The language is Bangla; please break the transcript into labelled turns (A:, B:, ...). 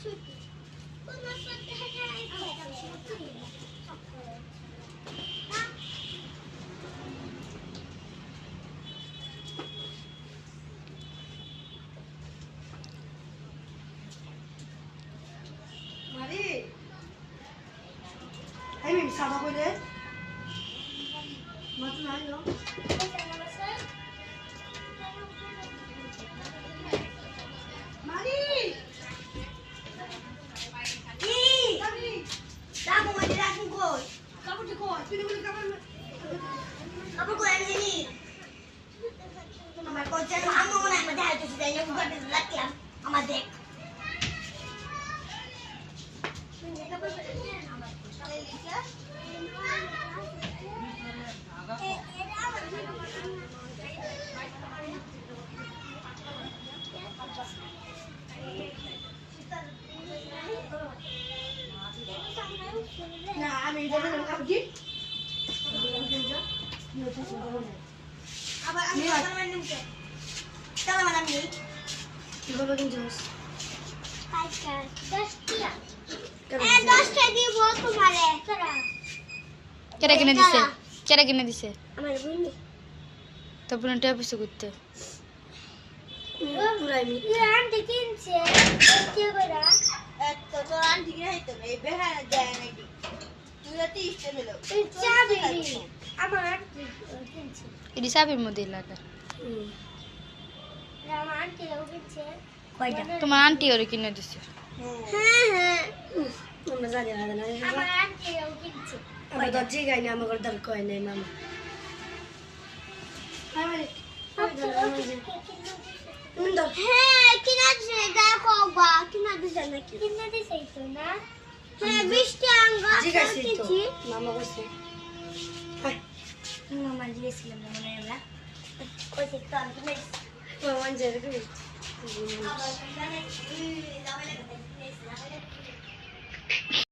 A: Ay, may bisama ko ulit. Matunahan, no? Mari! Mari! Damo nga nila akong goy. Kamu di ko. Pinuli ka man. Kamu ko yang sini. Amar ko dyan. Amo mo na madahal ko sa inyo. Kung ganda sa laki lang. Amadek. Nah, amin dulu ng kabji. Aba, amin naman yung ke. Ito naman ang ni. Iba ba yung Diyos?
B: কেটা কিনে দিছে কেটা কিনে দিছে
C: আমার বুঝলি
B: তো পুরোটা অফিসে করতে
A: পুরাই মি।
C: আন্টি কিনছে কি করে
A: এত তো আন্টি কে হইতো এই বেহারা যায় নাকি তুই তো ইচ্ছে হলো
C: চাবি আমার আন্টি কিনছে
B: এটি সাবের মধ্যে লাগা
C: আমার আন্টি কিনছে
A: কয়টা
B: তোমার আন্টি ওরে কিনে দিছে
C: হ্যাঁ হ্যাঁ
A: আমরা জানি না না
C: আমার আন্টি কিনছে
A: আমরা তো ঠিক আছে আমার দর কই নাই মামা
C: হ্যাঁ কিনা দিছে দেখো বা কিনা দিছে নাকি কিনা দিছে তো না হ্যাঁ 20 টাকা
A: ঠিক আছে তো মামা কইছে হাই
C: মামা দিয়েছিলাম মনে হয় না ওই তো আমি কিনেছি
A: মামা জেরে কই
C: আবার